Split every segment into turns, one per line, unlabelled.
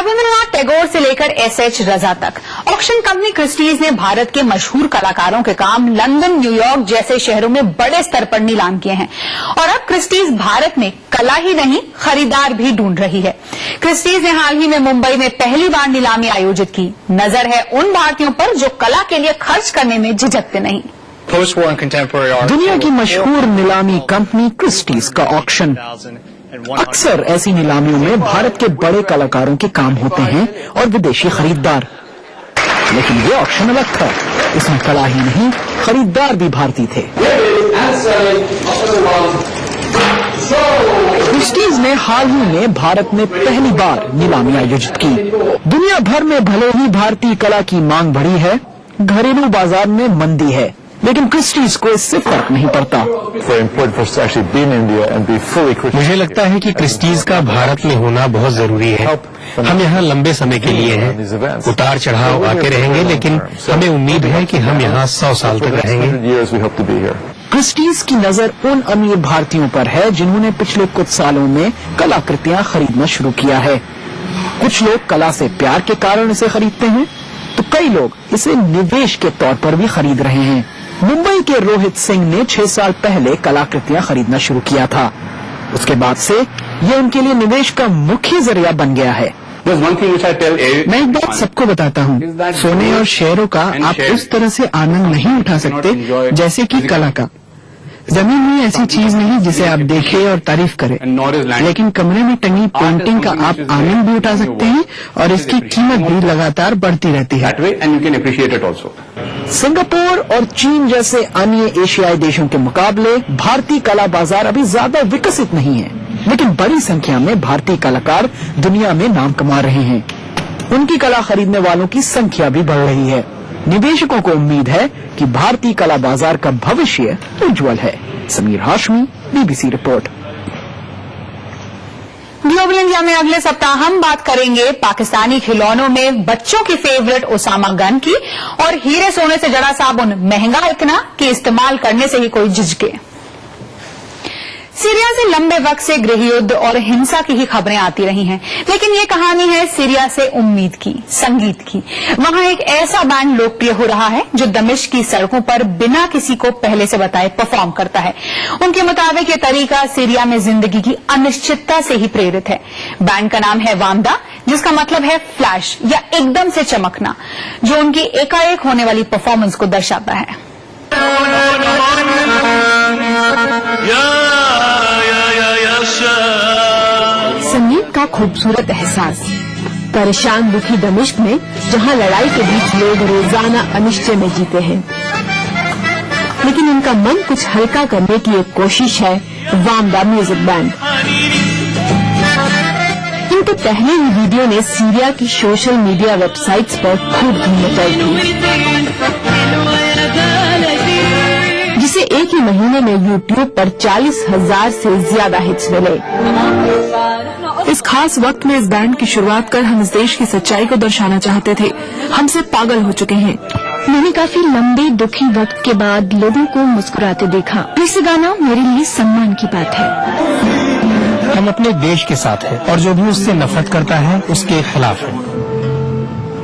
रविंद्रनाथ टैगोर से लेकर एसएच रजा तक ऑक्शन कंपनी क्रिस्टीज ने भारत के मशहूर कलाकारों के काम लंदन, न्यूयॉर्क जैसे शहरों में बड़े स्तर पर नीलाम किए हैं और अब क्रिस्टीज भारत में कला ही नहीं खरीदार भी ढूंढ रही है। क्रिस्टीज ने हाल ही में मुंबई में पहली बार नीलामी आयोजित की। नजर है उन भारतीयों पर जो कला के लिए खर्च करने में झिझकते नहीं।
दुनिया की मशहूर नीलामी कंपनी क्रिस्टीज का ऑक्शन। अक्सर ऐसी नीलामियों में भारत के बड़े कलाकारों के काम होते हैं और विदेशी खरीदार, लेकिन ये ऑक्शन अलग था। इसमें कला ही नहीं खरीदार भी भारतीय थे। क्रिस्टीज ने हाल ही में भारत में पहली बार नीलामी आयोजित की। दुनिया भर में भले ही भारतीय कला की मांग बढ़ी है, घरेलू बाजार में मंदी है, लेकिन क्रिस्टीज को इससे फर्क नहीं पड़ता।
मुझे लगता है कि क्रिस्टीज का भारत में होना बहुत जरूरी है। हम यहाँ लंबे समय के लिए हैं, उतार चढ़ाव आते रहेंगे, लेकिन हमें उम्मीद है कि हम यहाँ 100 साल तक रहेंगे।
क्रिस्टीज की नजर उन अमीर भारतीयों पर है जिन्होंने पिछले कुछ सालों में कलाकृतियां खरीदना शुरू किया है। कुछ लोग कला से प्यार के कारण इसे खरीदते हैं, तो कई लोग इसे निवेश के तौर पर भी खरीद रहे हैं। मुंबई के रोहित सिंह ने 6 साल पहले कलाकृतियां खरीदना शुरू किया था। उसके बाद से ये उनके लिए निवेश का मुख्य जरिया बन गया है।
मैं एक बात सबको बताता हूँ, सोने और शेयरों का आप उस तरह से आनंद नहीं उठा सकते जैसे कि कला का। जमीन में ऐसी चीज नहीं जिसे आप देखें और तारीफ करें, लेकिन कमरे में टंगी पेंटिंग का आप आनंद भी उठा सकते हैं और इसकी कीमत भी लगातार बढ़ती रहती है।
सिंगापुर और चीन जैसे अन्य एशियाई देशों के मुकाबले भारतीय कला बाजार अभी ज्यादा विकसित नहीं है, लेकिन बड़ी संख्या में भारतीय कलाकार दुनिया में नाम कमा रहे हैं। उनकी कला खरीदने वालों की संख्या भी बढ़ रही है। निवेशकों को उम्मीद है कि भारतीय कला बाजार का भविष्य उज्जवल है। Sameer Hashmi, BBC report.
Global India में अगले सप्ताह हम बात करेंगे पाकिस्तानी खिलौनों में बच्चों की फेवरेट ओसामा गन की और हीरे सोने से जड़ा साबुन महंगा इतना कि इस्तेमाल करने से ही कोई झिझके। सीरिया से लंबे वक्त से गृहयुद्ध और हिंसा की ही खबरें आती रही हैं, लेकिन ये कहानी है सीरिया से उम्मीद की, संगीत की। वहां एक ऐसा बैंड लोकप्रिय हो रहा है जो दमिश्क की सड़कों पर बिना किसी को पहले से बताए परफॉर्म करता है। उनके मुताबिक ये तरीका सीरिया में जिंदगी की अनिश्चितता से ही प्रेरित है। बैंड का नाम है वामदा, जिसका मतलब है फ्लैश या एकदम से चमकना, जो उनकी एकाएक होने वाली परफॉर्मेंस को दर्शाता है।
संगीत का खूबसूरत एहसास। परेशान दुखी दमिश्क में जहां लड़ाई के बीच लोग रोजाना अनिश्चय में जीते हैं, लेकिन इनका मन कुछ हल्का करने की एक कोशिश है वामदा म्यूजिक बैंड। इनके पहले ही वीडियो ने सीरिया की सोशल मीडिया वेबसाइट्स पर खूब धूम मचाई थी, जिसे एक ही महीने में यूट्यूब पर 40,000 से ज्यादा हिट्स मिले।
इस खास वक्त में इस बैंड की शुरुआत कर हम इस देश की सच्चाई को दर्शाना चाहते थे। हम सब पागल हो चुके हैं।
मैंने काफी लंबे दुखी वक्त के बाद लोगों को मुस्कुराते देखा। इस गाना मेरे लिए सम्मान की बात है।
हम अपने देश के साथ हैं और जो भी उससे नफरत करता है उसके खिलाफ है।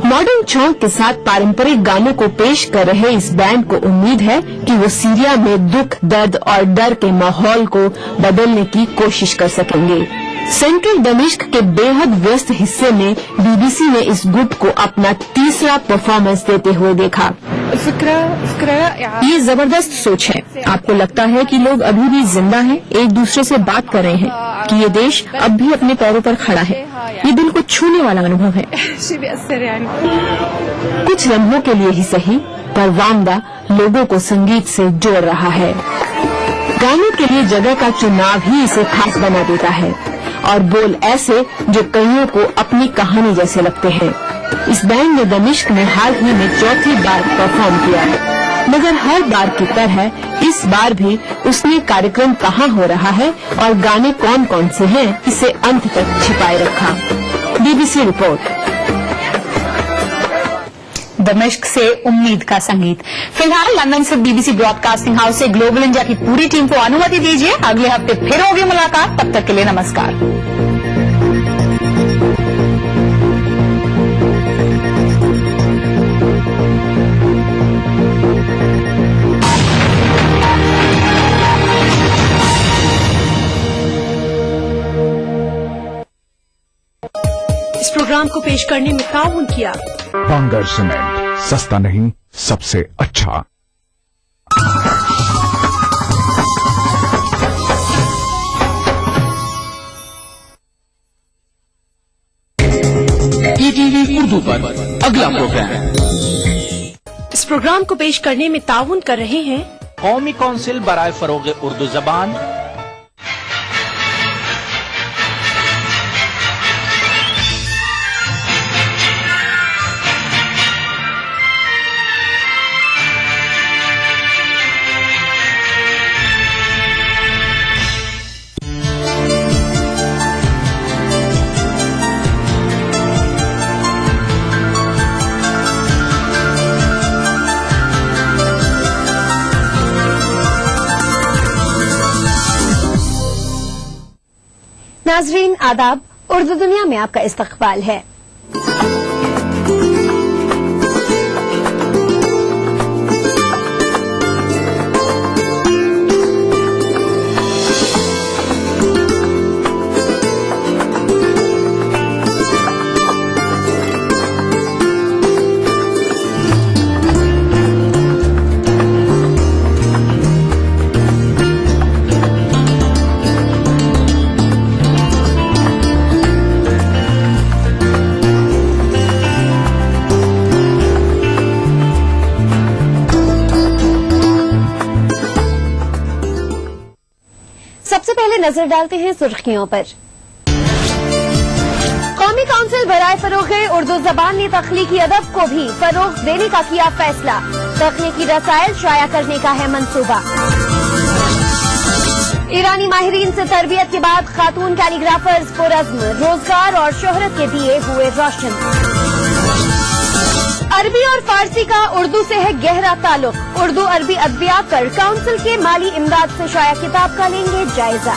मॉडर्न चौक के साथ पारंपरिक गानों को पेश कर रहे इस बैंड को उम्मीद है कि वो सीरिया में दुख, दर्द और डर के माहौल को बदलने की कोशिश कर सकेंगे। सेंट्रल दमिश्क के बेहद व्यस्त हिस्से में बीबीसी ने इस गुट को अपना तीसरा परफॉर्मेंस देते हुए देखा। ये जबरदस्त सोच है। आपको लगता है कि लोग अभी भी जिंदा हैं, एक दूसरे से बात कर रहे हैं, कि ये देश अब भी अपने पैरों पर खड़ा है। ये दिल को छूने वाला अनुभव है। कुछ लम्हों के लिए ही सही, पर वामदा लोगों को संगीत से जोड़ रहा है। गाने के लिए जगह का चुनाव ही इसे खास बना देता है और बोल ऐसे जो कईयों को अपनी कहानी जैसे लगते हैं। इस बैंड ने दमिश्क में हाल ही में चौथी बार परफॉर्म किया, मगर हर बार की तरह इस बार भी उसने कार्यक्रम कहाँ हो रहा है और गाने कौन कौन से हैं इसे अंत तक छिपाए रखा। BBC report.
दमिश्क से उम्मीद का संगीत। फिलहाल लंदन से बीबीसी ब्रॉडकास्टिंग हाउस से ग्लोबल इंडिया की पूरी टीम को अनुमति दीजिए। अगले हफ्ते फिर होगी मुलाकात। तब तक के लिए नमस्कार।
इस प्रोग्राम को पेश करने में ताउन किया।
बांगर सीमेंट, सस्ता नहीं सबसे अच्छा।
ईटीवी उर्दू पर अगला प्रोग्राम।
इस प्रोग्राम को पेश करने में ताउन कर रहे हैं
कौमी काउंसिल बराए फरोग उर्दू जबान,
नाजरीन आदाब, उर्दू दुनिया में आपका इस्तकबाल है। सबसे पहले नजर डालते हैं सुर्खियों पर। कौमी काउंसिल बराए फरोग उर्दू जबान ने तख्लीकी अदब को भी फरोग देने का किया फैसला। तख्लीकी रसायल शाया करने का है मंसूबा। ईरानी माहिरीन से तरबियत के बाद खातून कैलीग्राफर्स पुरज़्म, रोजगार और शोहरत के दिए हुए रोशन। अरबी और फारसी का उर्दू से है गहरा ताल्लुक। उर्दू अरबी अदबियात पर काउंसिल के माली इमदाद से शाया किताब का लेंगे जायजा।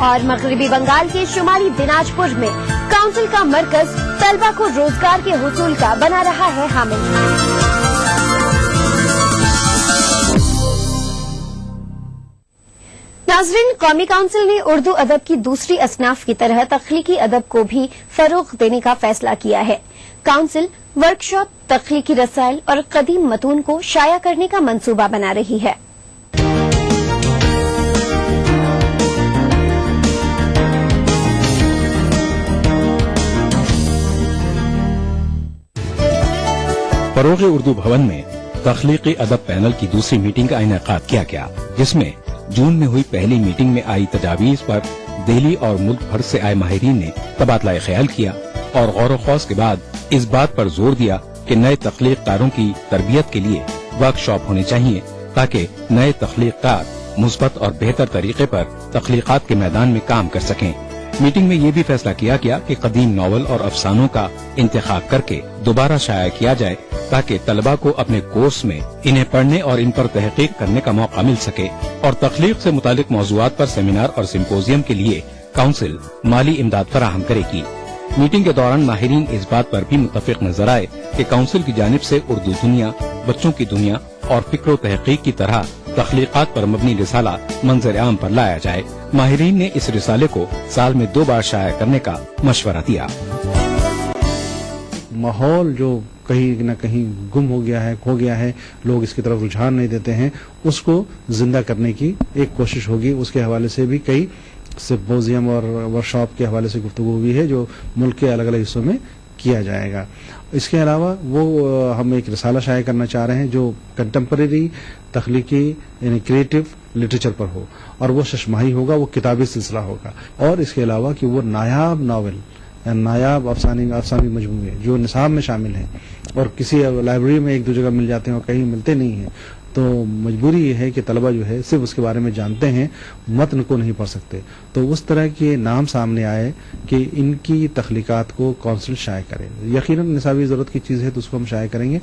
और मगरबी बंगाल के शुमाली दिनाजपुर में काउंसिल का मरकज तलबा को रोजगार के हुसूल का बना रहा है हामिल। नाज़रीन, कौमी काउंसिल ने उर्दू अदब की दूसरी असनाफ की तरह तख्लीकी अदब को भी फरोग देने का फैसला किया है। काउंसिल वर्कशॉप, तख्लीकी रसायल और कदीम मतून को शाया करने का मंसूबा बना रही है।
फरोग उर्दू भवन में तख्लीकी अदब पैनल की दूसरी मीटिंग का इनेकाद किया गया, जिसमें जून में हुई पहली मीटिंग में आई तजावीज पर दिल्ली और मुल्क भर से आए माहिरीन ने तबादला ख्याल किया और गौर खौस के बाद इस बात पर जोर दिया कि नए तख्लीककारों की तरबियत के लिए वर्कशॉप होने चाहिए ताकि नए तख्लीककार मुस्बत और बेहतर तरीके पर तख्लीकात के मैदान में काम कर सकें। मीटिंग में ये भी फैसला किया गया कि कदीम नावल और अफसानों का इंतखाब करके दोबारा शाया किया जाए ताकि तलबा को अपने कोर्स में इन्हें पढ़ने और इन पर तहकीक करने का मौका मिल सके। और तख्लीक से मुतालिक मौज़ूआत पर सेमिनार और सिम्पोजियम के लिए काउंसिल माली इमदाद फराहम करेगी। मीटिंग के दौरान माहिरीन इस बात पर भी मुत्तफिक नजर आए कि काउंसिल की जानिब से उर्दू दुनिया, बच्चों की दुनिया और फिक्र तहकीक की तरह तख्लीकात पर मबनी रिसाला मंजर आम पर लाया जाए। माहिरीन ने इस रिसाले को साल में 2 बार शाया करने का मशवरा दिया।
माहौल जो कहीं न कहीं गुम हो गया है, खो गया है, लोग इसकी तरफ रुझान नहीं देते हैं, उसको जिंदा करने की एक कोशिश होगी। उसके हवाले से भी कई सिम्पोजियम और वर्कशॉप के हवाले से गुफ्तगू भी है जो मुल्क के अलग अलग हिस्सों में किया जाएगा। इसके अलावा वो हम एक रिसाला शाया करना चाह रहे हैं जो कंटेम्परेरी तख्लीकी यानी क्रिएटिव लिटरेचर पर हो और वो शशमाही होगा, वो किताबी सिलसिला होगा। और इसके अलावा कि वो नायाब नावल, नायाब अफसानी मजमूए जो निसाब में शामिल हैं और किसी लाइब्रेरी में एक दो जगह मिल जाते हैं और कहीं मिलते नहीं हैं, तो मजबूरी ये है कि तलबा जो है सिर्फ उसके बारे में जानते हैं, मतन को नहीं पढ़ सकते। तो उस तरह के नाम सामने आए कि इनकी तख्लीकात को काउंसिल शाया करे। यकीनन निसाबी जरूरत की चीज़ है तो उसको हम शाया करेंगे।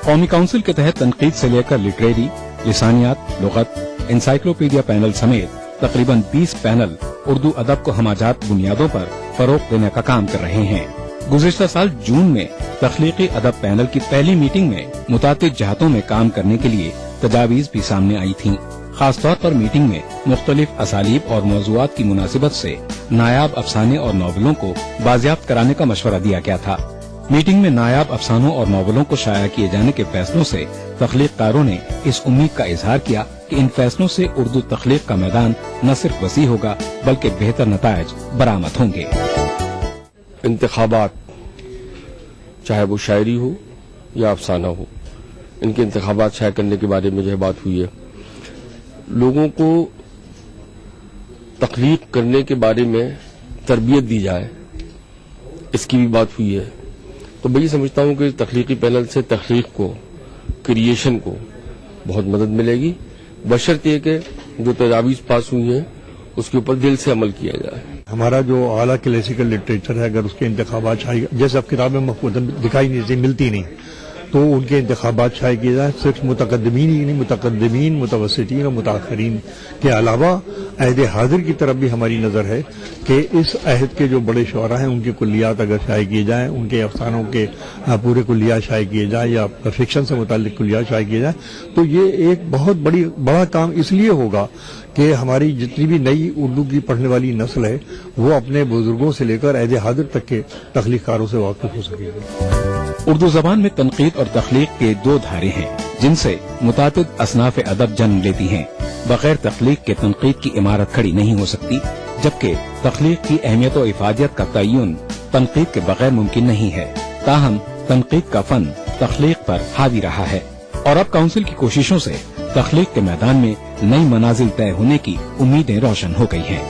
कौमी काउंसिल के तहत तनकीद से लेकर लिटरेरी, लिसानियात, लुगत, एनसाइक्लोपीडिया पैनल समेत तकरीबन 20 पैनल उर्दू अदब को हमाजात बुनियादों पर फरोग देने का काम कर रहे हैं। गुज़िश्ता साल जून में तख्लीकी अदब पैनल की पहली मीटिंग में मुतातिद जहातों में काम करने के लिए तजावीज भी सामने आई थीं। खास तौर पर मीटिंग में मुख्तलिफ असालीब और मौज़ूआत की मुनासिबत से नायाब अफसाने और नॉवलों को बाजियाब्त कराने का मशवरा दिया गया था। मीटिंग में नायाब अफसानों और नॉवलों को शाया किए जाने के फैसलों से तख्लीक़कारों ने इस उम्मीद का इजहार किया कि इन फैसलों से उर्दू तख्लीक का मैदान न सिर्फ वसी होगा बल्कि बेहतर नताइज बरामद होंगे।
इंतखाबात, चाहे वो शायरी हो या अफसाना हो, इनके इंतखाबात शाया करने के बारे में जो है बात हुई है। लोगों को तख्लीक करने के बारे में तरबियत दी जाए, इसकी भी बात हुई है। तो मैं ये समझता हूँ कि तख्लीकी पैनल से तख्लीक को, क्रिएशन को बहुत मदद मिलेगी, बशर्ते कि जो तजावीज़ पास हुई हैं उसके ऊपर दिल से अमल किया जाए।
हमारा जो आला क्लासिकल लिटरेचर है, अगर उसके इंतखाबात शाये, जैसे अब किताबें महफूज़न दिखाई नहीं देती, मिलती नहीं, तो उनके इंतखाबात शाये किए जाए। सिर्फ मुतकद्दमीन ही नहीं, मुतकद्दमीन, मुतवस्सितीन और मुताखरीन के अलावा अहद हाजिर की तरफ भी हमारी नज़र है कि इस अहद के जो बड़े शुअरा हैं उनके कुल्लियात अगर शाये किए जाएँ, उनके अफसानों के पूरे कुल्लियात शाये किए जाएँ या फिक्शन से मुताल्लिक़ कुल्लियात शाये किए जाएँ, तो ये एक बहुत बड़ा काम इसलिए होगा कि हमारी जितनी भी नई उर्दू की पढ़ने वाली नस्ल है वो अपने बुजुर्गों से लेकर अहद हाजिर तक के तख्लीक़कारों से वाकिफ हो सकेगी।
उर्दू जबान में तनकीद और तख्लीक के दो धारे हैं जिनसे मुतादिद असनाफ अदब जन्म लेती हैं। बगैर तख्लीक के तनकीद की इमारत खड़ी नहीं हो सकती, जबकि तख्लीक की अहमियत और इफादियत का तय्युन तनकीद के बगैर मुमकिन नहीं है। ताहम तनकीद का फन तख्लीक पर हावी रहा है और अब काउंसिल की कोशिशों से तख्लीक के मैदान में नई मनाजिल तय होने की उम्मीदें रोशन हो गई हैं।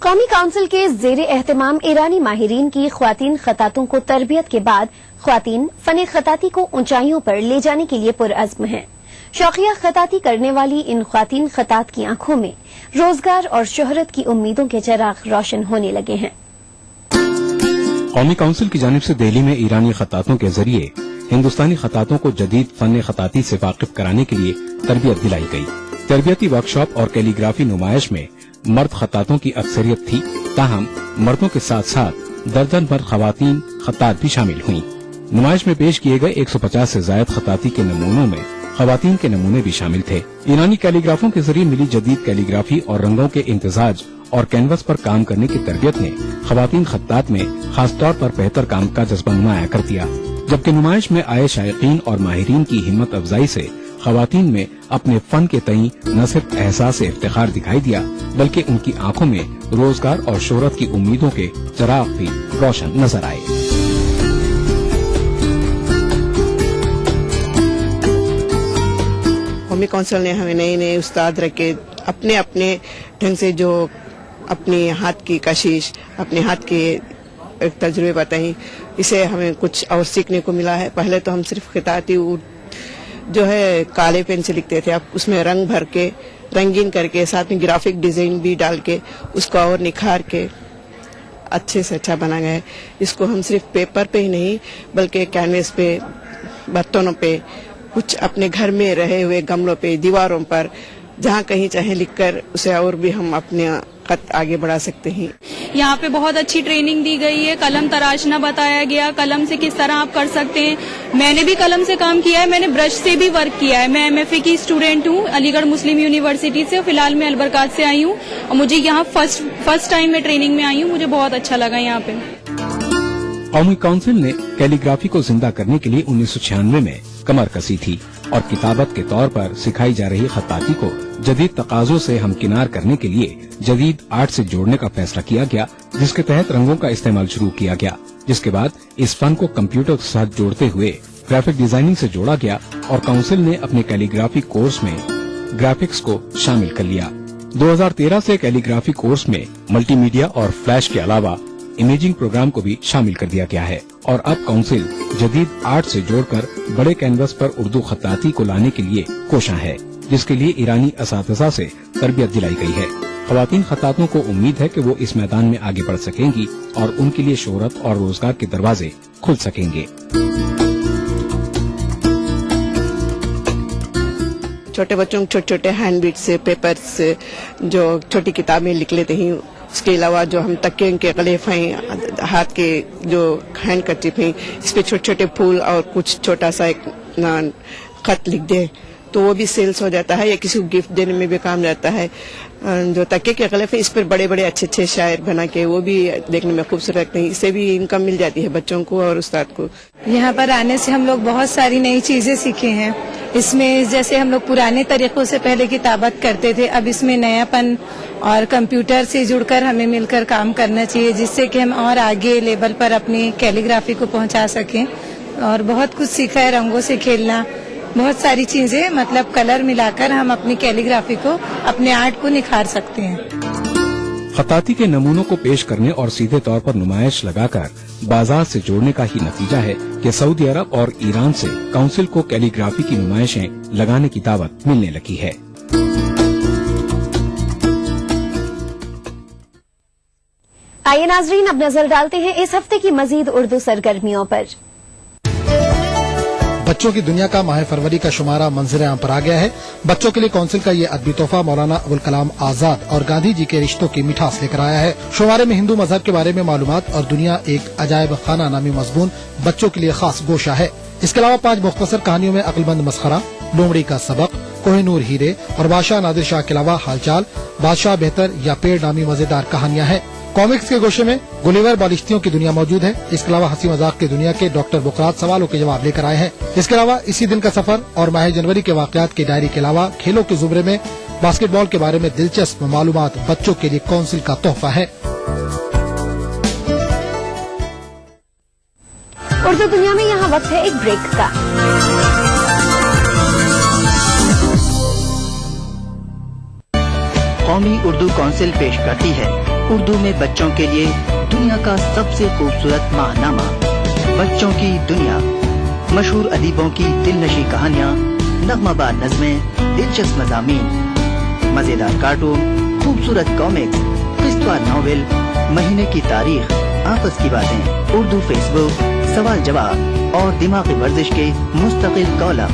कौमी काउंसिल के ज़ेरे एहतमाम ईरानी माहिरीन की ख्वातीन खतातों को तरबियत के बाद ख्वातीन फन खताती को ऊंचाइयों पर ले जाने के लिए पुरअज़्म हैं। शौकिया खताती करने वाली इन ख्वातीन खतात की आंखों में रोजगार और शोहरत की उम्मीदों के चिराग रोशन होने लगे हैं।
कौमी काउंसिल की जानिब से दिल्ली में ईरानी खतातों के जरिए हिंदुस्तानी खतातों को जदीद फन खताती से वाकिफ कराने के लिए तरबियत दिलाई गई। तरबियती वर्कशॉप और कैलीग्राफी नुमाइश में मर्द खतातों की अक्सरियत थी, ताहम मर्दों के साथ साथ दर्जन भर खवातीन खतात भी शामिल हुईं। नुमाइश में पेश किए गए 150 से ज्यादा खताती के नमूनों में खवातीन के नमूने भी शामिल थे। ईरानी कैलीग्राफों के जरिए मिली जदीद कैलीग्राफी और रंगों के इम्तिजाज और कैनवस पर काम करने की तरबियत ने खवातीन खत्तात में खास तौर पर बेहतर काम का जज्बा नुमाया कर दिया, जबकि नुमाइश में आए शायकीन और माहिरीन की हिम्मत अफजाई से खवातीन में अपने फन के तई न सिर्फ एहसास इफ्तिखार दिखाई दिया बल्कि उनकी आंखों में रोजगार और शोहरत की उम्मीदों के चिराग भी रोशन नजर आए।
कौमी काउंसिल ने हमें नए नए उस्ताद रखे, अपने अपने ढंग से जो अपने हाथ की कशिश, अपने हाथ के तजुर्बे बताई, इसे हमें कुछ और सीखने को मिला है। पहले तो हम सिर्फ खिताती जो है काले पेन से लिखते थे, अब उसमें रंग भर के रंगीन करके साथ में ग्राफिक डिजाइन भी डाल के उसको और निखार के अच्छे से अच्छा बना गया है। इसको हम सिर्फ पेपर पे ही नहीं बल्कि कैनवस पे, बर्तनों पे, कुछ अपने घर में रहे हुए गमलों पे, दीवारों पर, जहाँ कहीं चाहे लिखकर उसे और भी हम अपने खत आगे बढ़ा सकते हैं।
यहाँ पे बहुत अच्छी ट्रेनिंग दी गई है, कलम तराशना बताया गया, कलम से किस तरह आप कर सकते हैं। मैंने भी कलम से काम किया है, मैंने ब्रश से भी वर्क किया है। मैं एमएफए की स्टूडेंट हूँ अलीगढ़ मुस्लिम यूनिवर्सिटी से, फिलहाल मैं अलबरकात से आई हूँ और मुझे यहाँ फर्स्ट टाइम मैं ट्रेनिंग में आई हूँ, मुझे बहुत अच्छा लगा यहाँ पे।
कौमी काउंसिल ने कैलीग्राफी को जिंदा करने के लिए 1996 में कमर कसी थी और किताबत के तौर पर सिखाई जा रही खत्ताती को जदीद तकाजों से हमकिनार करने के लिए जदीद आर्ट से जोड़ने का फैसला किया गया, जिसके तहत रंगों का इस्तेमाल शुरू किया गया। जिसके बाद इस फन को कंप्यूटर के साथ जोड़ते हुए ग्राफिक डिजाइनिंग से जोड़ा गया और काउंसिल ने अपने कैलीग्राफी कोर्स में ग्राफिक्स को शामिल कर लिया। 2013 से कैलीग्राफी कोर्स में मल्टीमीडिया और फ्लैश के अलावा इमेजिंग प्रोग्राम को भी शामिल कर दिया गया है और अब काउंसिल जदीद आर्ट से जोड़कर बड़े कैनवस पर उर्दू खत्ताती को लाने के लिए कोशां है, जिसके लिए ईरानी असातिज़ा से तरबियत दिलाई गई है। ख्वातीन खत्तातों को उम्मीद है कि वो इस मैदान में आगे बढ़ सकेंगी और उनके लिए शोहरत और रोजगार के दरवाजे खुल सकेंगे।
छोटे बच्चों को छोटे छोटे हैंड बिट से, पेपर से जो छोटी किताबें लिख लेते हैं, उसके अलावा जो हम तकिए के गलेफ हैं, हाथ के जो हैंड करचिप हैं, इस पे छोटे छोटे फूल और कुछ छोटा सा एक खत लिख दें तो वो भी सेल्स हो जाता है, या किसी को गिफ्ट देने में भी काम रहता है। जो तकिए के गलफ है इस पर बड़े बड़े अच्छे अच्छे शायर बना के वो भी देखने में खूबसूरत लगते हैं, इससे भी इनकम मिल जाती है बच्चों को और उस्ताद को।
यहाँ पर आने से हम लोग बहुत सारी नई चीजें सीखे हैं। इसमें जैसे हम लोग पुराने तरीकों से पहले किताबत करते थे, अब इसमें नयापन और कंप्यूटर से जुड़कर हमें मिलकर काम करना चाहिए, जिससे कि हम और आगे लेवल पर अपनी कैलीग्राफी को पहुंचा सकें। और बहुत कुछ सीखा है, रंगों से खेलना, बहुत सारी चीजें, मतलब कलर मिलाकर हम अपनी कैलीग्राफी को, अपने आर्ट को निखार सकते हैं।
खताती के नमूनों को पेश करने और सीधे तौर पर नुमाइश लगाकर बाजार से जोड़ने का ही नतीजा है कि सऊदी अरब और ईरान से काउंसिल को कैलीग्राफी की नुमाइशें लगाने की दावत मिलने लगी है।
आइए नाजरीन, अब नजर डालते हैं इस हफ्ते की मजीद उर्दू सरगर्मियों पर।
बच्चों की दुनिया का माह फरवरी का शुमारा मंजर आम पर आ गया है। बच्चों के लिए काउंसिल का ये अदबी तोहफा मौलाना अबुल कलाम आजाद और गांधी जी के रिश्तों की मिठास लेकर आया है। शुमारे में हिंदू मजहब के बारे में मालूमात और दुनिया एक अजायब खाना नामी मजमून बच्चों के लिए खास गोशा है। इसके अलावा 5 मुख्तसर कहानियों में अक्लमंद मस्खरा, लोमड़ी का सबक, कोहिनूर हीरे और बादशाह नादिर शाह के अलावा हालचाल, बादशाह बेहतर या पेड़ नामी मजेदार कहानियां हैं। कॉमिक्स के गोशे में गुलिवर बालिश्तियों की दुनिया मौजूद है। इसके अलावा हंसी मजाक की दुनिया के डॉक्टर बुकरात सवालों के जवाब लेकर आए हैं। इसके अलावा इसी दिन का सफर और माह जनवरी के वाकयात की डायरी के अलावा खेलों के जुमरे में बास्केटबॉल के बारे में दिलचस्प मालूमात बच्चों के लिए काउंसिल का तोहफा है।
उर्दू दुनिया में यहाँ वक्त है एक ब्रेक का।
कौमी उर्दू काउंसिल पेश करती है उर्दू में बच्चों के लिए दुनिया का सबसे खूबसूरत माहनामा, बच्चों की दुनिया। मशहूर अदीबों की दिलनशी कहानियाँ, नगमाबार नज़में, दिलचस्प मज़ामीन, मज़ेदार कार्टून, खूबसूरत कॉमिक्स, किस्तवार नॉवेल, महीने की तारीख, आपस की बातें, उर्दू फेसबुक, सवाल जवाब और दिमागी वर्जिश के मुस्तकिल कॉलम।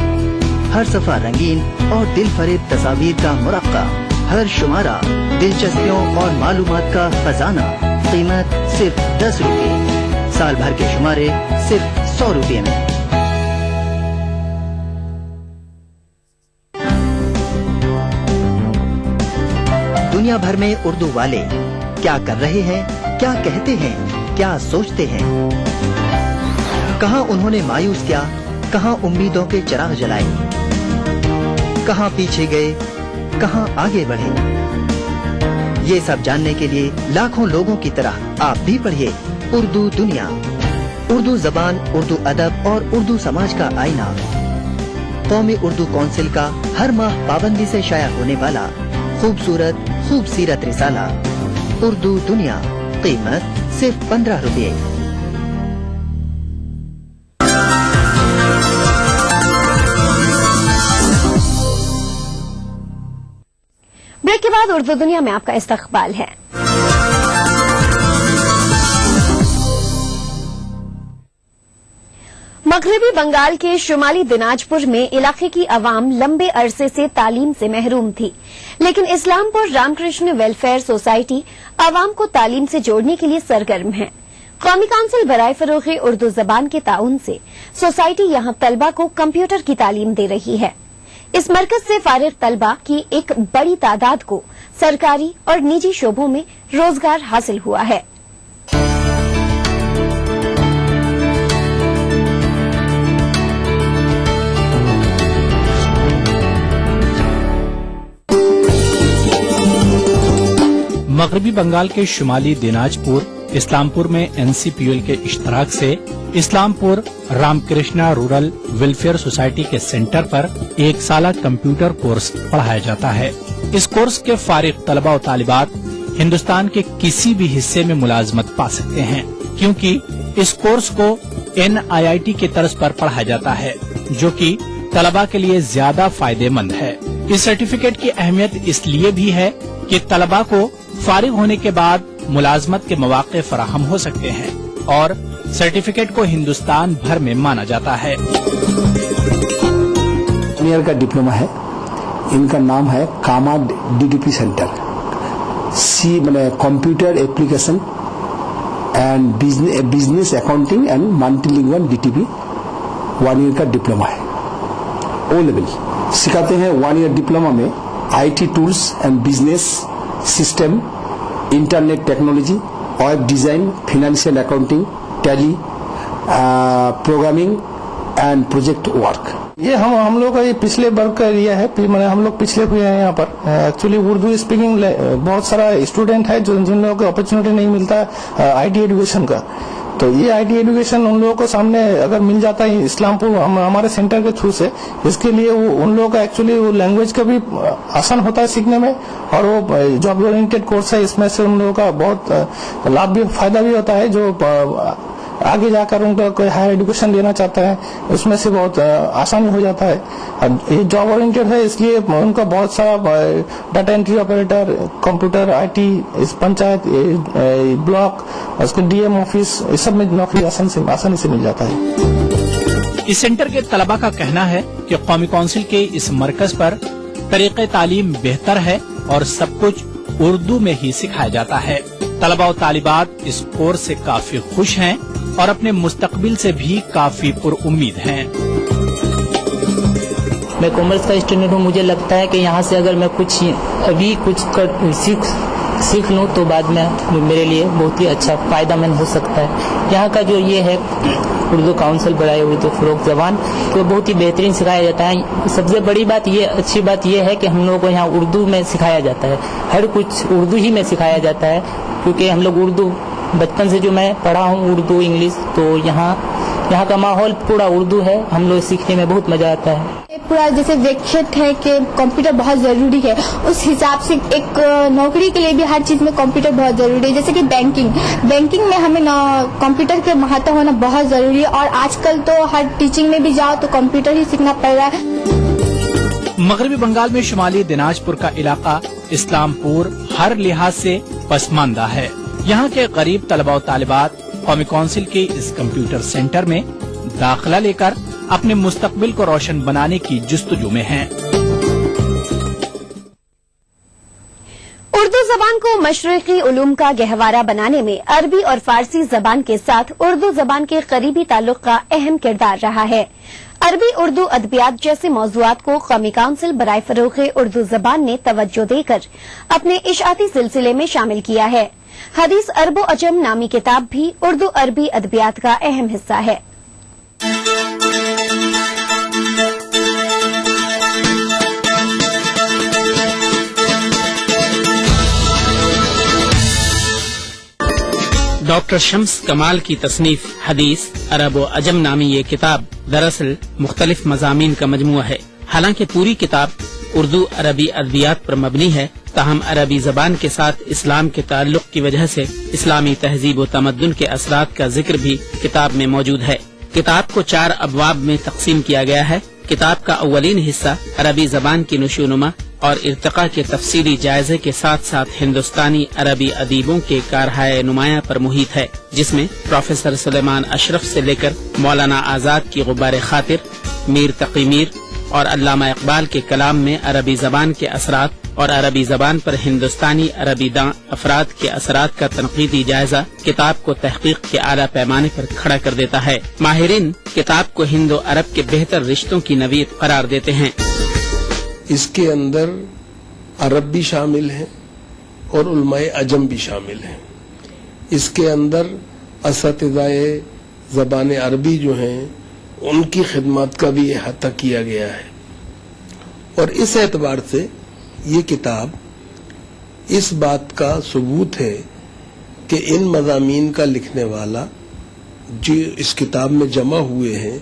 हर सफ़ा रंगीन और दिल फरेब तस्वीर का मुरक्का। हर शुमारा दिलचस्पियों और मालूमात का खजाना। कीमत सिर्फ 10 रुपये। साल भर के शुमारे सिर्फ 100 रुपये में। दुनिया भर में उर्दू वाले क्या कर रहे हैं, क्या कहते हैं, क्या सोचते हैं, कहाँ उन्होंने मायूस किया, कहाँ उम्मीदों के चिराग जलाए, कहाँ पीछे गए, कहाँ आगे बढ़े। ये सब जानने के लिए लाखों लोगों की तरह आप भी पढ़िए उर्दू दुनिया। उर्दू जबान, उर्दू अदब और उर्दू समाज का आईना। कौमी उर्दू काउंसिल का हर माह पाबंदी से शाया होने वाला खूबसूरत खूबसीरत रिसाला उर्दू दुनिया। कीमत सिर्फ 15 रुपये।
ब्रेक के बाद उर्दू दुनिया में आपका इस्तकबाल है। मगरबी बंगाल के शुमाली दिनाजपुर में इलाके की आवाम लंबे अरसे से तालीम से महरूम थी, लेकिन इस्लामपुर रामकृष्ण वेलफेयर सोसाइटी आवाम को तालीम से जोड़ने के लिए सरगर्म है। कौमी काउंसिल बराए फरोग़ उर्दू जबान के ताउन से सोसाइटी यहां तलबा को कंप्यूटर की तालीम दे रही है। इस मरकज से फारिग तलबा की एक बड़ी तादाद को सरकारी और निजी शोबों में रोजगार हासिल हुआ है।
मगरबी बंगाल के शुमाली दिनाजपुर इस्लामपुर में एनसीपीएल के इश्तराक से Islampur Ramakrishna rural welfare society के सेंटर पर एक साला कंप्यूटर कोर्स पढ़ाया जाता है। इस कोर्स के फारिग तलबा और तालिबात हिंदुस्तान के किसी भी हिस्से में मुलाजमत पा सकते हैं, क्योंकि इस कोर्स को NIIT के तर्ज पर पढ़ाया जाता है, जो कि तलबा के लिए ज्यादा फायदेमंद है। इस सर्टिफिकेट की अहमियत इसलिए भी है कि तलबा को फारिग होने के बाद मुलाजमत के मौके फराहम हो सकते हैं और सर्टिफिकेट को हिंदुस्तान भर में माना जाता है।
ईयर का डिप्लोमा है, इनका नाम है कामा DDP centre, computer application and business accounting and multilingual DTP 1 year का डिप्लोमा है। ओ लेवल सिखाते हैं। 1 ईयर डिप्लोमा में IT tools and business system, internet technology, web design, financial accounting, tally, programming and project work.
ये हम लोग का ये पिछले वर्ग का एरिया है, मैंने हम लोग पिछले हुए हैं यहाँ पर। एक्चुअली उर्दू स्पीकिंग बहुत सारा स्टूडेंट है जिन लोगों को अपॉर्चुनिटी नहीं मिलता IT एजुकेशन का, तो ये IT एजुकेशन उन लोगों को सामने अगर मिल जाता है इस्लामपुर हमारे सेंटर के थ्रू से, इसके लिए उन लोगों का एक्चुअली वो लैंग्वेज का भी आसान होता है सीखने में, और वो जॉब ओरिएंटेड कोर्स है, इसमें से उन लोगों का बहुत लाभ भी फायदा भी होता है। जो आगे जाकर उनका कोई हायर एजुकेशन लेना चाहता है उसमें से बहुत आसानी हो जाता है। अब ये जॉब ओरिएंटेड है, इसलिए उनका बहुत सारा data entry operator, computer, IT, इस पंचायत, ब्लॉक, उसके DM ऑफिस, इस सब में नौकरी आसानी से मिल जाता है।
इस सेंटर के तलबा का कहना है कि कौमी कौंसिल के इस मरकज पर तरीक़े तालीम बेहतर है और सब कुछ उर्दू में ही सिखाया जाता है। तलबा और तालिबात इस कोर्स से काफी खुश हैं और अपने मुस्तकबिल से भी काफी पुरउम्मीद हैं।
मैं कॉमर्स का स्टूडेंट हूँ, मुझे लगता है कि यहाँ से अगर मैं अभी कुछ सीख लूँ तो बाद में मेरे लिए बहुत ही अच्छा फायदामंद हो सकता है। यहाँ का जो ये है उर्दू काउंसिल बढ़ाए उर्दू फरोग जबान, तो बहुत ही बेहतरीन सिखाया जाता है। सबसे बड़ी बात ये, अच्छी बात ये है कि हम लोगों को यहाँ उर्दू में सिखाया जाता है, हर कुछ उर्दू ही में सिखाया जाता है, क्योंकि हम लोग उर्दू बचपन से जो मैं पढ़ा हूँ उर्दू इंग्लिश, तो यहाँ का माहौल पूरा उर्दू है, हम लोग सीखने में बहुत मजा आता है।
पूरा जैसे व्याख्यात है कि कंप्यूटर बहुत जरूरी है, उस हिसाब से एक नौकरी के लिए भी हर चीज में कंप्यूटर बहुत जरूरी है। जैसे कि बैंकिंग में हमें कंप्यूटर के महत्व होना बहुत जरूरी है, और आजकल तो हर टीचिंग में भी जाओ तो कंप्यूटर ही सीखना पड़ रहा है।
मगरबी बंगाल में शुमाली दिनाजपुर का इलाका इस्लामपुर हर लिहाज से पसमानदा है। यहाँ के गरीब तलबा और तालिबात कौमी कौंसिल के इस कंप्यूटर सेंटर में दाखिला लेकर अपने मुस्तकबिल को रोशन बनाने की जुस्तजू में हैं।
उर्दू जबान को मशरकी उलूम का गहवारा बनाने में अरबी और फारसी जबान के साथ उर्दू जबान के करीबी ताल्लुक का अहम किरदार रहा है। अरबी उर्दू अदबियात जैसे मौज़ूआत को कौमी काउंसिल बराए फरोग़ उर्दू जबान ने तवज्जो देकर अपने इशाती सिलसिले में शामिल किया है। हदीस अरबो अजम नामी किताब भी उर्दू अरबी अदबियात का अहम हिस्सा है।
डॉक्टर शम्स कमाल की तसनीफ हदीस अरब व अजम नामी ये किताब दरअसल मुख्तलिफ मज़ामीन का मजमुआ है। हालांकि पूरी किताब उर्दू अरबी अदबियात पर मबनी है, ताहम अरबी जबान के साथ इस्लाम के ताल्लुक की वजह से इस्लामी तहजीब व तमद्दुन के असरात का जिक्र भी किताब में मौजूद है। किताब को 4 अबवाब में तकसीम किया गया है। किताब का अव्वलीन हिस्सा अरबी जबान की नशोनुमा और इर्तिका के तफसीली जायजे के साथ साथ हिंदुस्तानी अरबी अदीबों के कारहाय नुमाया पर मुहित है, जिसमें प्रोफेसर सुलेमान अशरफ से लेकर मौलाना आजाद की गुब्बार खातिर, मीर तकी मीर और अल्लामा इकबाल के कलाम में अरबी जबान के असरात और अरबी जबान पर हिंदुस्तानी अरबी दां अफराद के असरात का तनकीदी जायजा किताब को तहकीक के आला पैमाने पर खड़ा कर देता है। माहिरीन किताब को हिंदो अरब के बेहतर रिश्तों की नवीद करार देते हैं।
इसके अंदर अरब भी शामिल है और उलमाए अजम भी शामिल हैं। इसके अंदर असतिज़ाए ज़बान अरबी जो हैं उनकी खिदमत का भी अहाता किया गया है, और इस एतबार से ये किताब इस बात का सबूत है कि इन मज़ामीन का लिखने वाला जो इस किताब में जमा हुए हैं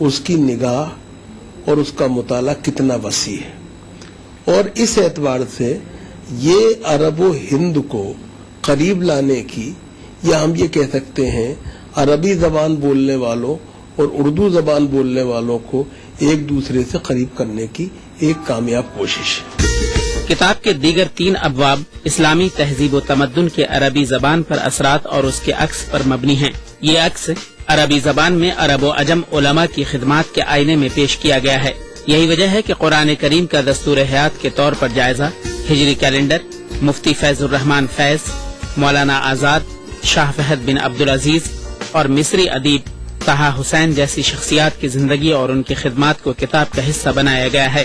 उसकी निगाह और उसका मुताला कितना वसी है, और इस एतबार से ये अरब व हिंद को करीब लाने की, या हम ये कह सकते हैं अरबी ज़बान बोलने वालों और उर्दू ज़बान बोलने वालों को एक दूसरे से करीब करने की एक कामयाब कोशिश है।
किताब के दीगर 3 अबवाब इस्लामी तहजीब व तमद्दुन के अरबी जबान पर असरात और उसके अक्स पर मबनी हैं। ये अक्स अरबी जबान में अरब व अजम उलमा की खिदमात के आईने में पेश किया गया है। यही वजह है कि कुरान करीम का दस्तूर हयात के तौर पर जायजा, हिजरी कैलेंडर, मुफ्ती फैजुर रहमान फैज, मौलाना आजाद, शाह फहद बिन अब्दुल अजीज और मिस्री अदीब
طہا حسین جیسی شخصیات کی زندگی اور ان کی خدمات کو کتاب کا حصہ بنایا گیا ہے۔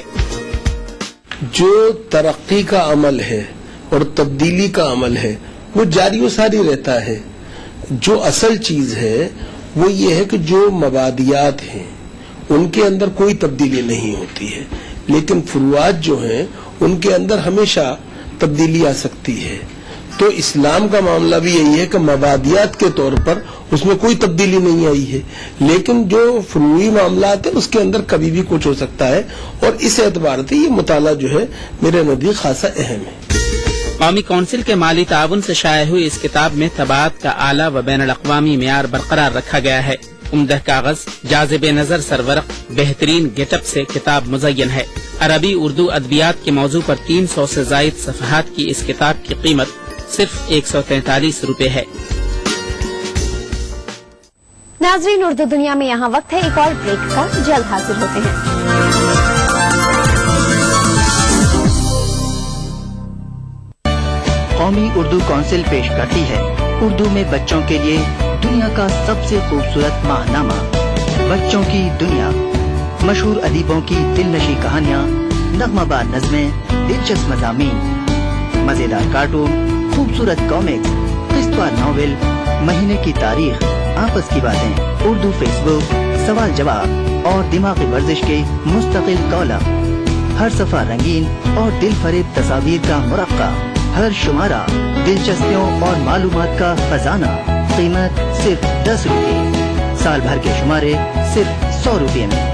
جو ترقی کا عمل ہے اور تبدیلی کا عمل ہے وہ جاری و ساری رہتا ہے۔ جو اصل چیز ہے وہ یہ ہے کہ جو مبادیات ہیں ان کے اندر کوئی تبدیلی نہیں ہوتی ہے، لیکن فروعات جو ہیں ان کے اندر ہمیشہ تبدیلی آ سکتی ہے۔ تو اسلام کا معاملہ بھی یہی ہے کہ مبادیات کے طور پر اس میں کوئی تبدیلی نہیں آئی ہے، لیکن جو فروعی معاملات ہیں اس کے اندر کبھی بھی کچھ ہو سکتا ہے، اور اس اعتبار سے یہ مطالعہ جو ہے میرے نزدیک خاصا اہم ہے۔
قومی کونسل کے مالی تعاون سے شائع ہوئی اس کتاب میں طباعت کا اعلیٰ و بین الاقوامی معیار برقرار رکھا گیا ہے۔ عمدہ کاغذ، جاذب نظر سرورق، بہترین گیٹ اپ سے کتاب مزین ہے۔ عربی اردو ادبیات کے موضوع پر 300 سے زائد صفحات کی اس کتاب کی قیمت صرف 143 روپے ہے۔
ناظرین، اردو دنیا میں یہاں وقت ہے ایک اور بریک کا، جلد حاضر ہوتے ہیں۔
قومی اردو کونسل پیش کرتی ہے اردو میں بچوں کے لیے دنیا کا سب سے خوبصورت ماہنامہ بچوں کی دنیا، مشہور ادیبوں کی دل نشیں کہانیاں، نغمہ بار نظمیں، دلچسپ مضامین، مزیدار کارٹون، خوبصورت کامکس، قسط وار ناول، مہینے کی تاریخ، آپس کی باتیں، اردو فیس بک، سوال جواب اور دماغی ورزش کے مستقل کالم، ہر صفحہ رنگین اور دل فریب تصاویر کا مرقع، ہر شمارہ دلچسپیوں اور معلومات کا خزانہ، قیمت صرف 10 روپے، سال بھر کے شمارے صرف 100 روپے میں۔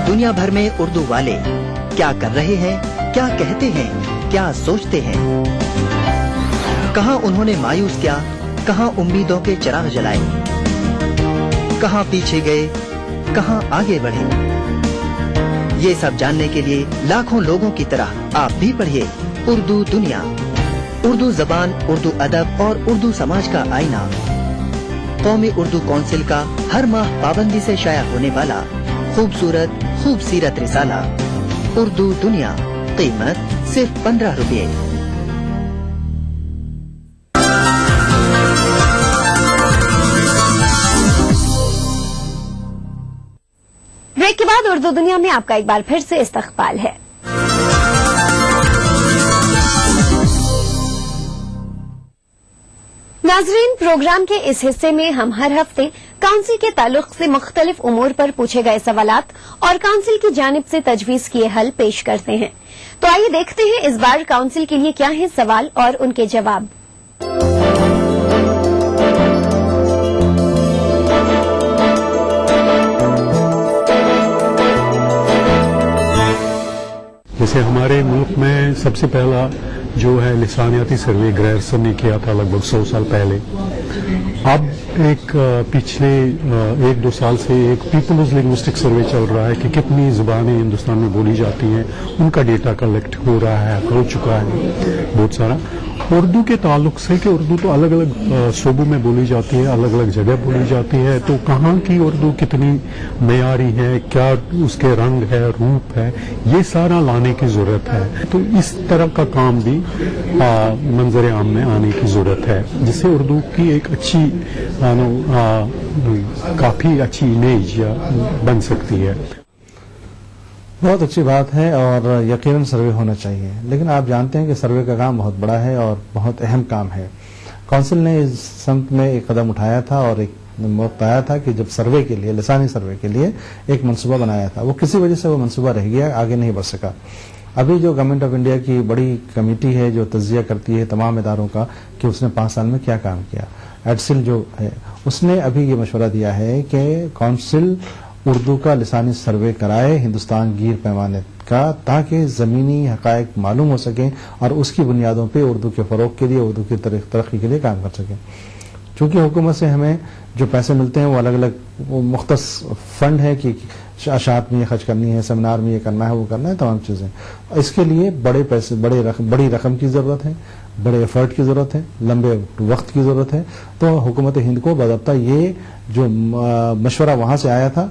دنیا بھر میں اردو والے کیا کر رہے ہیں، کیا کہتے ہیں، کیا سوچتے ہیں، کہاں انہوں نے مایوس کیا، کہاں امیدوں کے چراغ جلائے، کہاں پیچھے گئے، کہاں آگے بڑھے، یہ سب جاننے کے لیے لاکھوں لوگوں کی طرح آپ بھی پڑھیے اردو دنیا، اردو زبان، اردو ادب اور اردو سماج کا آئینہ، قومی اردو کونسل کا ہر ماہ پابندی سے شائع ہونے والا خوبصورت خوبصیرت رسالہ اردو دنیا، قیمت صرف 15 روپے۔
بریک کے بعد اردو دنیا میں آپ کا ایک بار پھر سے استقبال ہے۔ ناظرین، پروگرام کے اس حصے میں ہم ہر ہفتے کونسل کے تعلق سے مختلف امور پر پوچھے گئے سوالات اور کونسل کی جانب سے تجویز کیے حل پیش کرتے ہیں۔ تو آئیے دیکھتے ہیں اس بار کونسل کے لیے کیا ہیں سوال اور ان کے جواب۔
جیسے ہمارے ملک میں سب سے پہلا جو ہے لسانیاتی سروے گریرسن نے کیا تھا لگ بھگ 100 سال پہلے۔ اب ایک پچھلے 1-2 سال سے ایک پیپلز لنگوسٹک سروے چل رہا ہے کہ کتنی زبانیں ہندوستان میں بولی جاتی ہیں، ان کا ڈیٹا کلیکٹ ہو رہا ہے، ہو چکا ہے بہت سارا۔ اردو کے تعلق سے کہ اردو تو الگ الگ صوبوں میں بولی جاتی ہے، الگ الگ جگہ بولی جاتی ہے، تو کہاں کی اردو کتنی معیاری ہے، کیا اس کے رنگ ہے، روپ ہے، یہ سارا لانے کی ضرورت ہے۔ تو اس طرح کا کام بھی منظر عام میں آنے کی ضرورت ہے، جس سے اردو کی ایک اچھی کافی اچھی امیج بن سکتی ہے۔
بہت اچھی بات ہے اور یقیناً سروے ہونا چاہیے، لیکن آپ جانتے ہیں کہ سروے کا کام بہت بڑا ہے اور بہت اہم کام ہے۔ کونسل نے اس سمت میں ایک قدم اٹھایا تھا اور ایک وقت آیا تھا کہ جب سروے کے لیے، لسانی سروے کے لیے ایک منصوبہ بنایا تھا، وہ کسی وجہ سے وہ منصوبہ رہ گیا، آگے نہیں بڑھ سکا۔ ابھی جو گورنمنٹ آف انڈیا کی بڑی کمیٹی ہے جو تجزیہ کرتی ہے تمام اداروں کا کہ اس نے 5 سال میں کیا کام کیا، ایڈسل جو ہے اس نے ابھی یہ مشورہ دیا ہے کہ کونسل اردو کا لسانی سروے کرائے ہندوستان گیر پیمانے کا، تاکہ زمینی حقائق معلوم ہو سکیں اور اس کی بنیادوں پہ اردو کے فروغ کے لیے، اردو کی ترقی کے لیے کام کر سکیں۔ چونکہ حکومت سے ہمیں جو پیسے ملتے ہیں وہ الگ الگ مختص فنڈ ہے کہ اشاعت میں یہ خرچ کرنی ہے، سیمینار میں یہ کرنا ہے، وہ کرنا ہے، تمام چیزیں۔ اس کے لیے بڑے پیسے، بڑی رقم کی ضرورت ہے، بڑے ایفرٹ کی ضرورت ہے، لمبے وقت کی ضرورت ہے۔ تو حکومت ہند کو باضابطہ یہ جو مشورہ وہاں سے آیا تھا